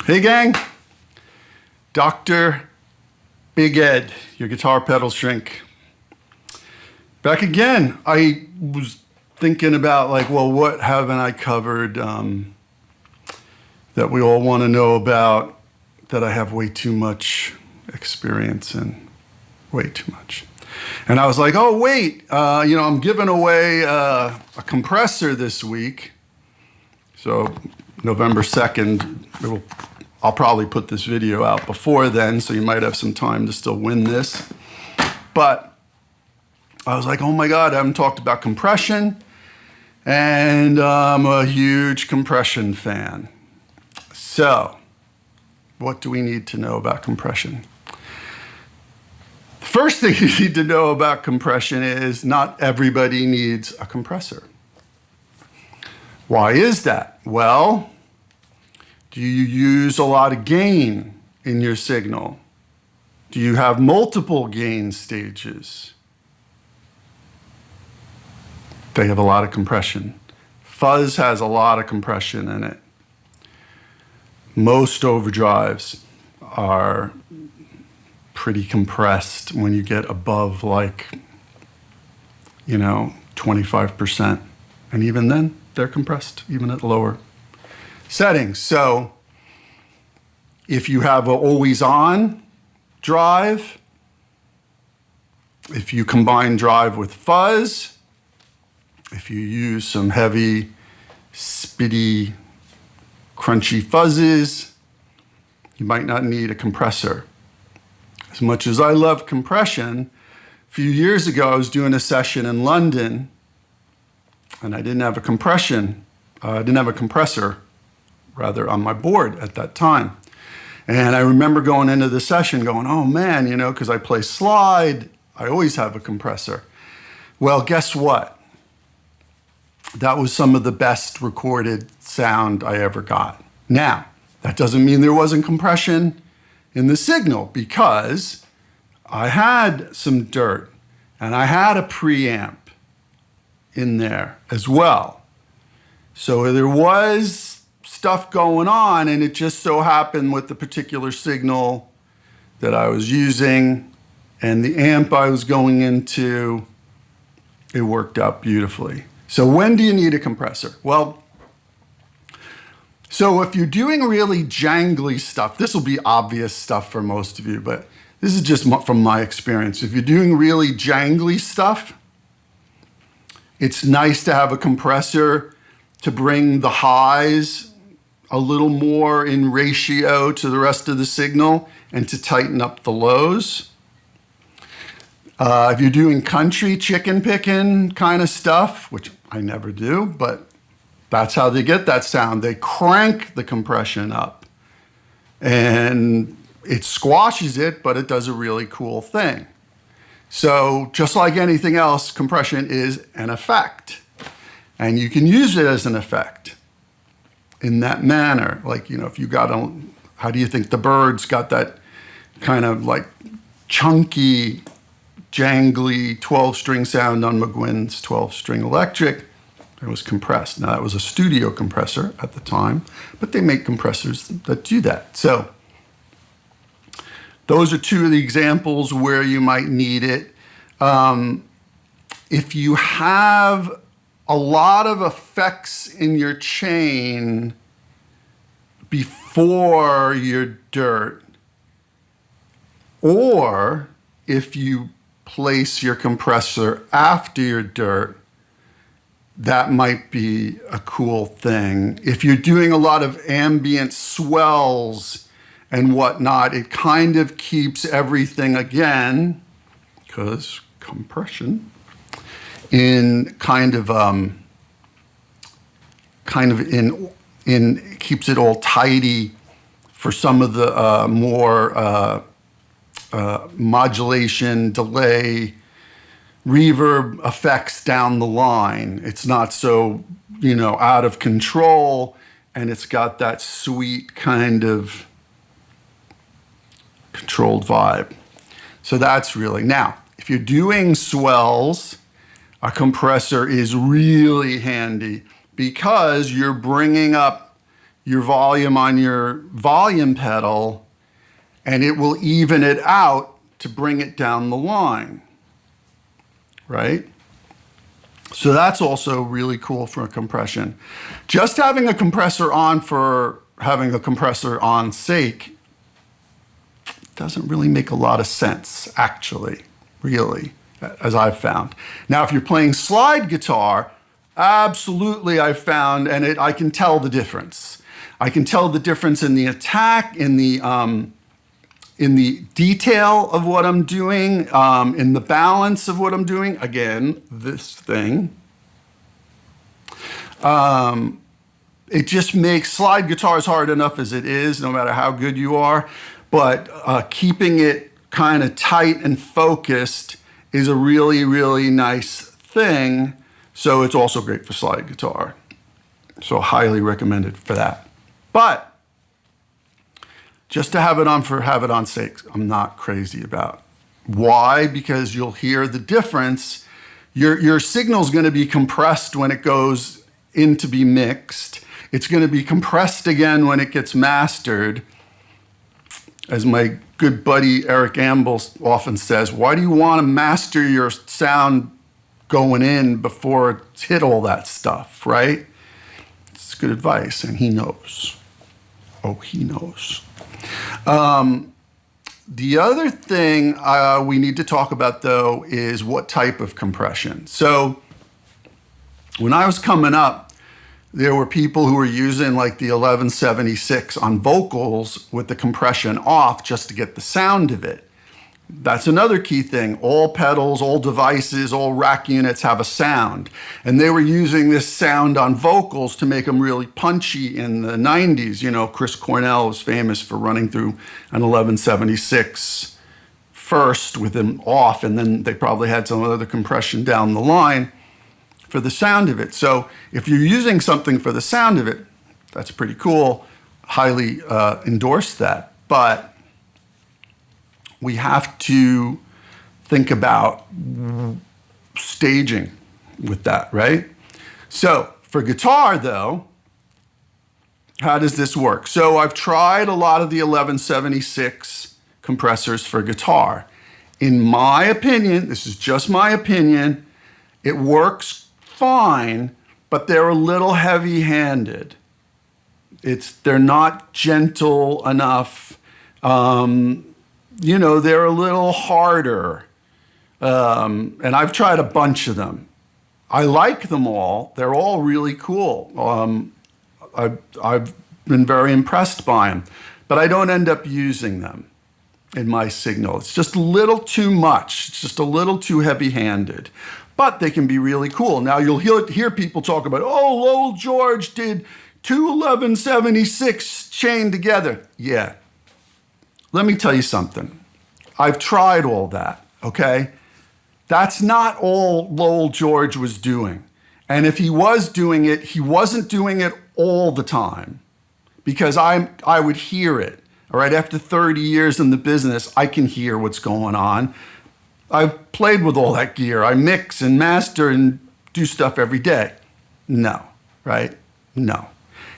Hey gang, Dr. Big Ed, your guitar pedal shrink. Back again. I was thinking about what haven't I covered that we all want to know about, that I have way too much experience in, way too much. And I was like, oh wait, I'm giving away a compressor this week. So November 2nd, I'll probably put this video out before then, so you might have some time to still win this. But I was like, oh my God, I haven't talked about compression, and I'm a huge compression fan. So what do we need to know about compression? The first thing you need to know about compression is not everybody needs a compressor. Why is that? Well, do you use a lot of gain in your signal? Do you have multiple gain stages? They have a lot of compression. Fuzz has a lot of compression in it. Most overdrives are pretty compressed when you get above 25%. And even then, they're compressed, even at lower settings. So if you have an always on drive, if you combine drive with fuzz, if you use some heavy, spitty, crunchy fuzzes, you might not need a compressor. As much as I love compression, a few years ago I was doing a session in London and I didn't have a compressor on my board at that time. And I remember going into the session going, oh man, because I play slide, I always have a compressor. Well, guess what? That was some of the best recorded sound I ever got. Now, that doesn't mean there wasn't compression in the signal, because I had some dirt and I had a preamp in there as well. So there was stuff going on, and it just so happened with the particular signal that I was using and the amp I was going into, it worked out beautifully. So when do you need a compressor? Well, so if you're doing really jangly stuff, this will be obvious stuff for most of you, but this is just from my experience. If you're doing really jangly stuff, it's nice to have a compressor to bring the highs a little more in ratio to the rest of the signal and to tighten up the lows. If you're doing country chicken picking kind of stuff, which I never do, but that's how they get that sound. They crank the compression up and it squashes it, but it does a really cool thing. So just like anything else, compression is an effect, and you can use it as an effect in that manner. If you got how do you think the Byrds got that kind of chunky, jangly 12-string sound on McGuinn's 12-string electric? It was compressed. Now, that was a studio compressor at the time, but they make compressors that do that. So those are two of the examples where you might need it. If you have a lot of effects in your chain before your dirt, or if you place your compressor after your dirt, that might be a cool thing. If you're doing a lot of ambient swells and whatnot, it kind of keeps everything, again, because compression, in keeps it all tidy for some of the more modulation, delay, reverb effects down the line. It's not so, out of control, and it's got that sweet kind of controlled vibe. So that's really, now, if you're doing swells, a compressor is really handy because you're bringing up your volume on your volume pedal, and it will even it out to bring it down the line, right? So that's also really cool for compression. Just having a compressor on for having a compressor on sake doesn't really make a lot of sense, actually, really, as I've found. Now, if you're playing slide guitar, absolutely I've found, and I can tell the difference. I can tell the difference in the attack, in the detail of what I'm doing, in the balance of what I'm doing. Again, this thing. It just makes slide guitars hard enough as it is, no matter how good you are. But keeping it kind of tight and focused is a really, really nice thing. So it's also great for slide guitar. So highly recommended for that. But just to have it on sake, I'm not crazy about. Why? Because you'll hear the difference. Your signal's going to be compressed when it goes in to be mixed. It's going to be compressed again when it gets mastered. As my good buddy Eric Amble often says, why do you want to master your sound going in before it's hit all that stuff, right? It's good advice, and he knows. Oh, he knows. The other thing we need to talk about, though, is what type of compression. So when I was coming up, there were people who were using like the 1176 on vocals with the compression off just to get the sound of it. That's another key thing. All pedals, all devices, all rack units have a sound. And they were using this sound on vocals to make them really punchy in the 90s. You know, Chris Cornell was famous for running through an 1176 first with them off, and then they probably had some other compression down the line for the sound of it. So if you're using something for the sound of it, that's pretty cool. Highly endorse that. But we have to think about staging with that, right? So for guitar, though, how does this work? So I've tried a lot of the 1176 compressors for guitar. In my opinion, this is just my opinion, it works fine, but they're a little heavy-handed. They're not gentle enough. You know, they're a little harder. And I've tried a bunch of them. I like them all. They're all really cool. I've been very impressed by them, but I don't end up using them in my signal. It's just a little too much. It's just a little too heavy-handed. But they can be really cool. Now, you'll hear people talk about, oh, Lowell George did two 1176 chained together. Yeah. Let me tell you something. I've tried all that, okay? That's not all Lowell George was doing. And if he was doing it, he wasn't doing it all the time, because I would hear it. All right, after 30 years in the business, I can hear what's going on. I've played with all that gear. I mix and master and do stuff every day. No, right? No.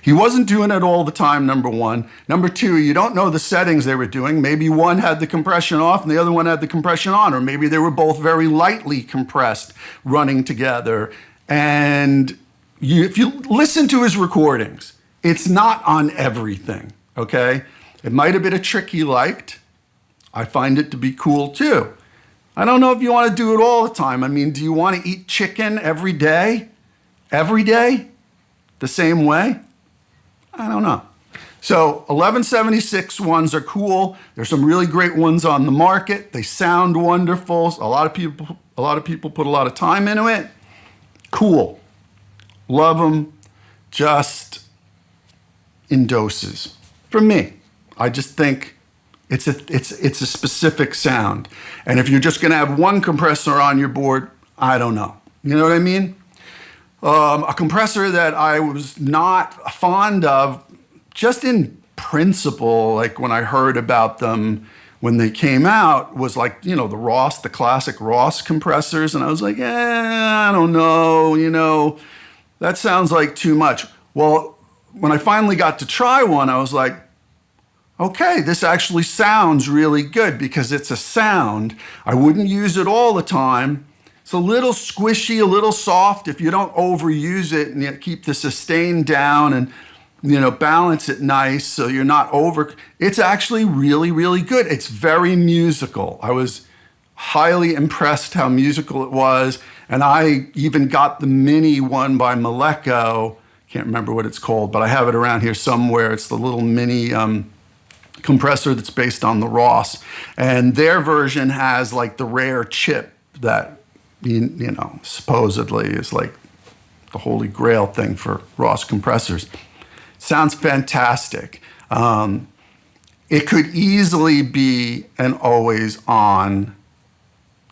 He wasn't doing it all the time, number one. Number two, you don't know the settings they were doing. Maybe one had the compression off and the other one had the compression on, or maybe they were both very lightly compressed running together. And if you listen to his recordings, it's not on everything, okay? It might have been a trick he liked. I find it to be cool too. I don't know if you want to do it all the time. I mean, do you want to eat chicken every day? Every day? The same way? I don't know. So 1176 ones are cool. There's some really great ones on the market. They sound wonderful. A lot of people put a lot of time into it. Cool. Love them. Just in doses. For me, I just think it's a specific sound. And if you're just going to have one compressor on your board, I don't know. You know what I mean? A compressor that I was not fond of, just in principle, like when I heard about them when they came out, was like, you know, the classic Ross compressors. And I was like, I don't know, you know, that sounds like too much. Well, when I finally got to try one, I was like, okay, this actually sounds really good because it's a sound. I wouldn't use it all the time. It's a little squishy, a little soft if you don't overuse it and you keep the sustain down and balance it nice so you're not over. It's actually really, really good. It's very musical. I was highly impressed how musical it was. And I even got the mini one by Maleko. Can't remember what it's called, but I have it around here somewhere. It's the little mini compressor that's based on the Ross. And their version has like the rare chip that, supposedly is like the holy grail thing for Ross compressors. Sounds fantastic. It could easily be an always on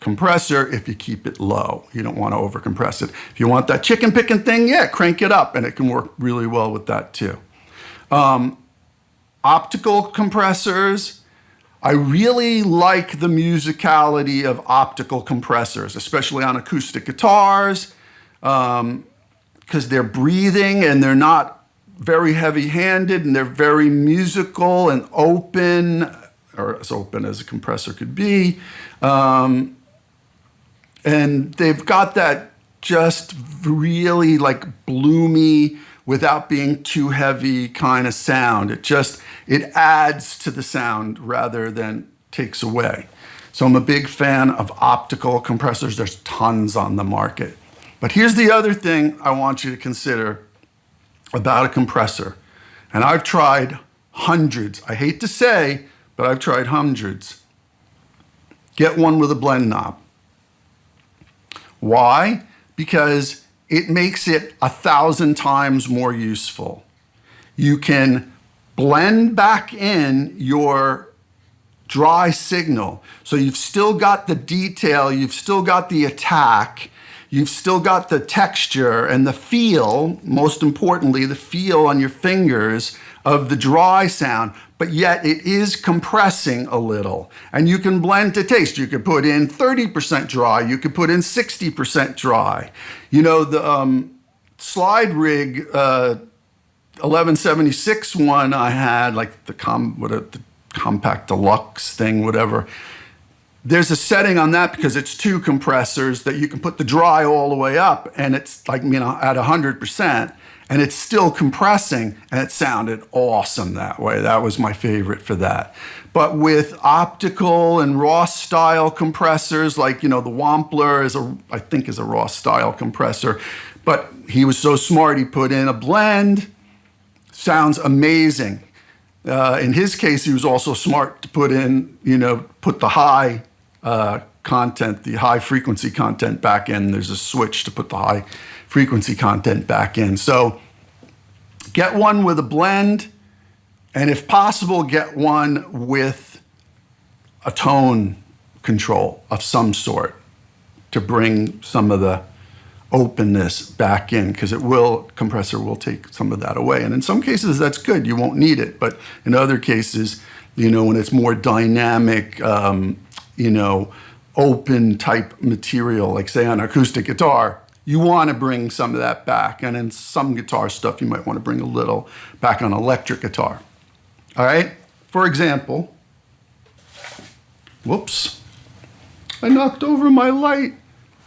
compressor if you keep it low. You don't want to overcompress it. If you want that chicken picking thing, yeah, crank it up and it can work really well with that too. Optical compressors, I really like the musicality of optical compressors, especially on acoustic guitars, because they're breathing and they're not very heavy-handed and they're very musical and open, or as open as a compressor could be. And they've got that just really like bloomy, without being too heavy kind of sound. It adds to the sound rather than takes away. So I'm a big fan of optical compressors. There's tons on the market. But here's the other thing I want you to consider about a compressor. And I've tried hundreds. I hate to say, but I've tried hundreds. Get one with a blend knob. Why? Because it makes it 1,000 times more useful. You can blend back in your dry signal. So you've still got the detail, you've still got the attack, you've still got the texture and the feel, most importantly, the feel on your fingers of the dry sound, but yet it is compressing a little. And you can blend to taste. You could put in 30% dry, you could put in 60% dry. The Slide Rig 1176 one I had, like the Compact Deluxe thing, whatever. There's a setting on that because it's two compressors that you can put the dry all the way up and it's like, at 100%. And it's still compressing, and it sounded awesome that way. That was my favorite for that. But with optical and Ross style compressors, like, the Wampler I think is a Ross style compressor, but he was so smart, he put in a blend, sounds amazing. In his case, he was also smart to put in, put the high content, the high frequency content back in. There's a switch to put the high frequency content back in. So get one with a blend, and if possible, get one with a tone control of some sort to bring some of the openness back in, because compressor will take some of that away. And in some cases, that's good. You won't need it. But in other cases, when it's more dynamic, open type material, like say on acoustic guitar, you want to bring some of that back. And in some guitar stuff, you might want to bring a little back on electric guitar. All right? For example, whoops, I knocked over my light.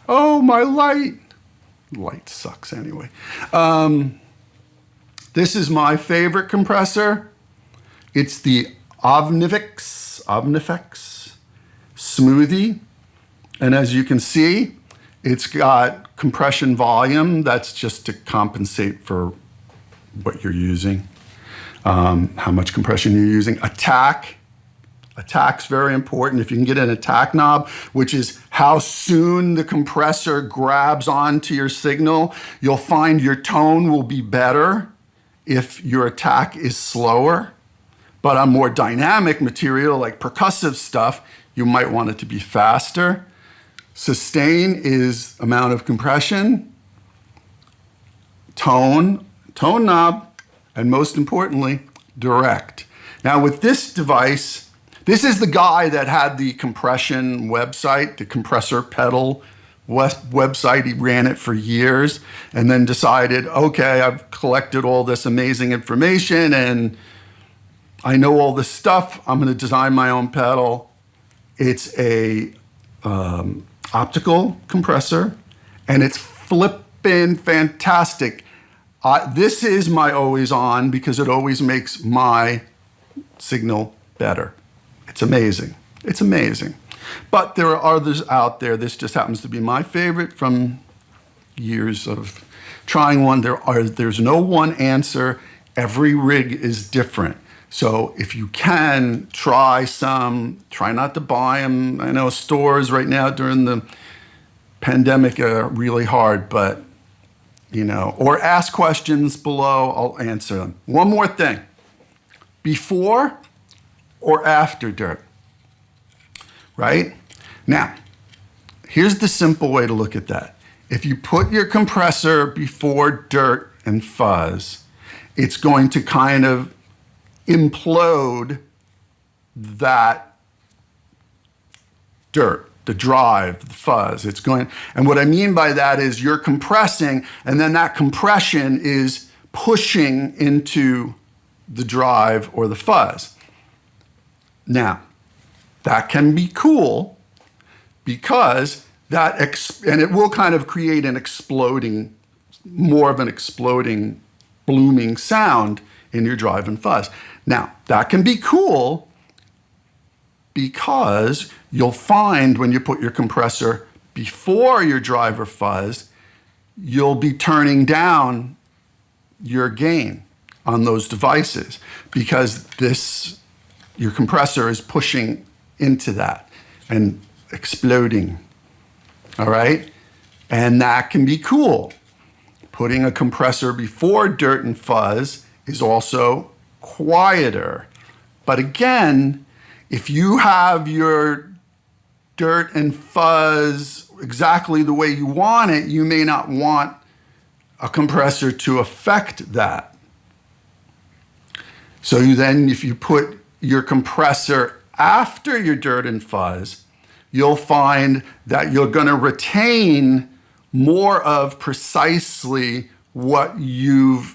Oh, my light. Light sucks anyway. This is my favorite compressor. It's the Omnifix Smoothie. And as you can see, it's got compression volume. That's just to compensate for what you're using, how much compression you're using. Attack. Attack's very important. If you can get an attack knob, which is how soon the compressor grabs onto your signal, you'll find your tone will be better if your attack is slower. But on more dynamic material, like percussive stuff, you might want it to be faster. Sustain is amount of compression, tone knob, and most importantly, direct. Now with this device, this is the guy that had the compression website, the compressor pedal website. He ran it for years and then decided, okay, I've collected all this amazing information and I know all this stuff. I'm going to design my own pedal. It's a optical compressor, and it's flippin' fantastic. This is my always on because it always makes my signal better. It's amazing. It's amazing. But there are others out there. This just happens to be my favorite from years of trying one. There's no one answer. Every rig is different. So if you can, try some. Try not to buy them. I know stores right now during the pandemic are really hard, but, or ask questions below. I'll answer them. One more thing. Before or after dirt, right? Now, here's the simple way to look at that. If you put your compressor before dirt and fuzz, it's going to kind of implode that dirt, the drive, the fuzz. And what I mean by that is you're compressing, and then that compression is pushing into the drive or the fuzz. Now, that can be cool because and it will kind of create more of an exploding, blooming sound in your drive and fuzz. Now, that can be cool because you'll find when you put your compressor before your drive or fuzz, you'll be turning down your gain on those devices because your compressor is pushing into that and exploding. All right? And that can be cool. Putting a compressor before dirt and fuzz is also quieter. But again, if you have your dirt and fuzz exactly the way you want it, you may not want a compressor to affect that. So if you put your compressor after your dirt and fuzz, you'll find that you're going to retain more of precisely what you're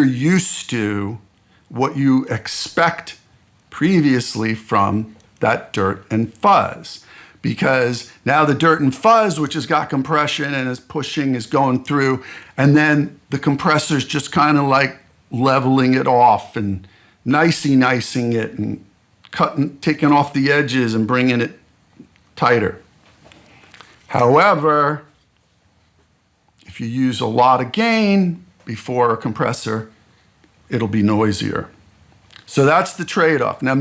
used to, what you expect previously from that dirt and fuzz. Because now the dirt and fuzz, which has got compression and is pushing, is going through, and then the compressor's just kind of like leveling it off and nicing it and taking off the edges and bringing it tighter. However, if you use a lot of gain before a compressor, it'll be noisier. So that's the trade-off. Now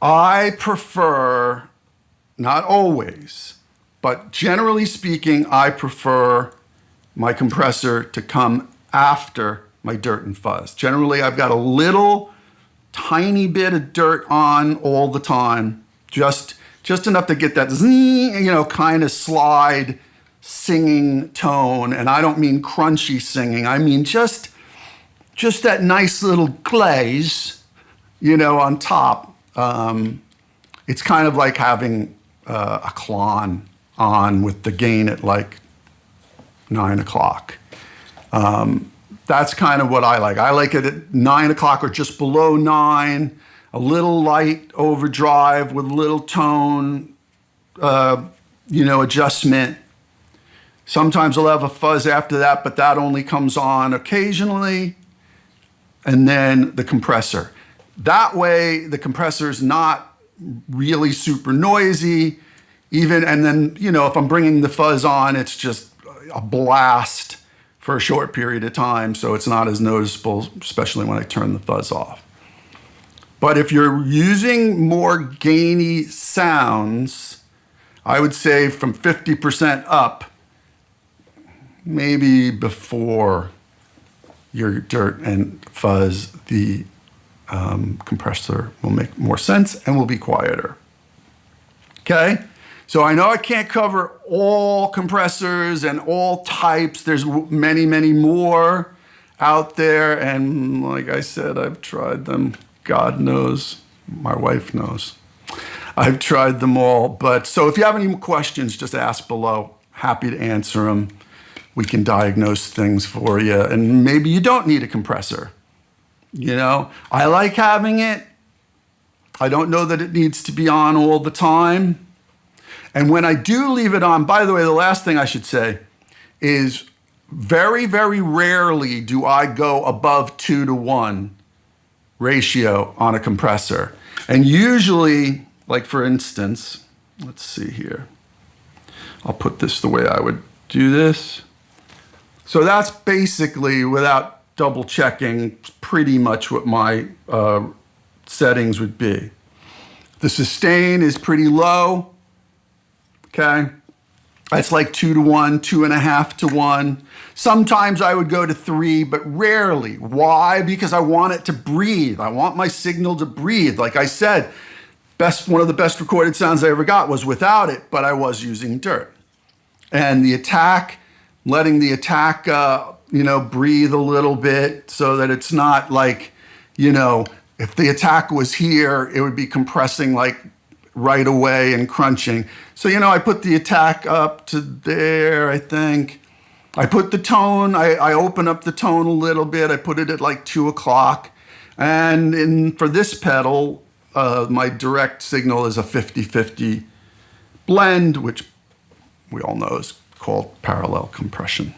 I prefer, not always, but generally speaking, I prefer my compressor to come after my dirt and fuzz. Generally, I've got a little tiny bit of dirt on all the time, just enough to get that zing, kind of slide singing tone. And I don't mean crunchy singing. I mean just that nice little glaze, on top. It's kind of like having a Klon on with the gain at like 9 o'clock. That's kind of what I like. I like it at 9 o'clock or just below 9, a little light overdrive with a little tone, adjustment. Sometimes I'll have a fuzz after that, but that only comes on occasionally. And then the compressor. That way, the compressor is not really super noisy. And then, if I'm bringing the fuzz on, it's just a blast for a short period of time, so it's not as noticeable, especially when I turn the fuzz off. But if you're using more gainy sounds, I would say from 50% up, maybe before your dirt and fuzz, the compressor will make more sense and will be quieter. Okay? So I know I can't cover all compressors and all types. There's many, many more out there. And like I said, I've tried them. God knows. My wife knows. I've tried them all. But so if you have any questions, just ask below. Happy to answer them. We can diagnose things for you. And maybe you don't need a compressor. You know, I like having it. I don't know that it needs to be on all the time. And when I do leave it on, by the way, the last thing I should say is very, very rarely do I go above 2-to-1 ratio on a compressor. And usually, like for instance, let's see here. I'll put this the way I would do this. So that's basically, without double checking, pretty much what my settings would be. The sustain is pretty low. Okay, that's like 2-to-1, 2.5-to-1. Sometimes I would go to 3, but rarely. Why? Because I want it to breathe. I want my signal to breathe. Like I said, one of the best recorded sounds I ever got was without it, but I was using dirt. And the attack, letting the attack, breathe a little bit so that it's not like, if the attack was here, it would be compressing like right away and crunching. So, I put the attack up to there, I think. I put the tone, I open up the tone a little bit. I put it at like 2 o'clock. And for this pedal, my direct signal is a 50-50 blend, which we all know is called parallel compression.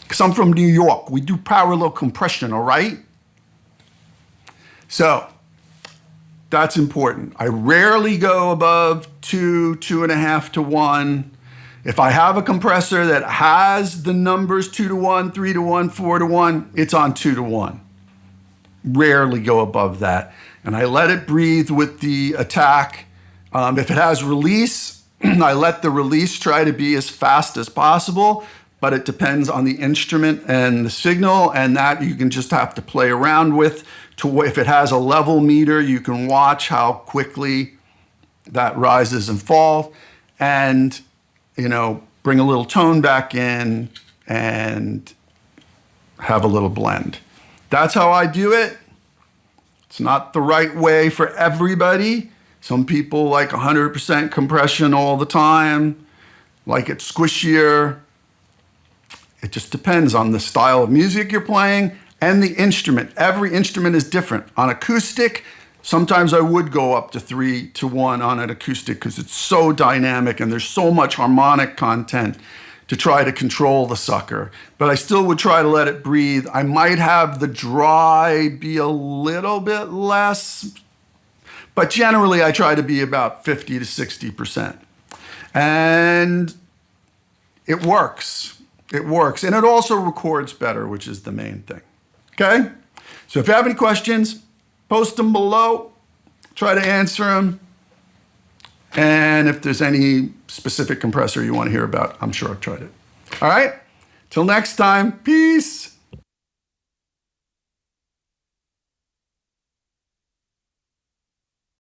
Because I'm from New York, we do parallel compression, all right? So, that's important. I rarely go above 2.5-to-1. If I have a compressor that has the numbers 2-to-1, 3-to-1, 4-to-1, it's on 2-to-1. Rarely go above that. And I let it breathe with the attack. If it has release, I let the release try to be as fast as possible, but it depends on the instrument and the signal, and that you can just have to play around with. If it has a level meter, you can watch how quickly that rises and falls, and bring a little tone back in and have a little blend. That's how I do it. It's not the right way for everybody. Some people like 100% compression all the time, like it squishier. It just depends on the style of music you're playing and the instrument. Every instrument is different. On acoustic, sometimes I would go up to 3-to-1 on an acoustic because it's so dynamic and there's so much harmonic content to try to control the sucker. But I still would try to let it breathe. I might have the dry be a little bit less, but generally I try to be about 50 to 60%. And it works. It works. And it also records better, which is the main thing. Okay? So if you have any questions, post them below. Try to answer them. And if there's any specific compressor you want to hear about, I'm sure I've tried it. All right? Till next time, peace.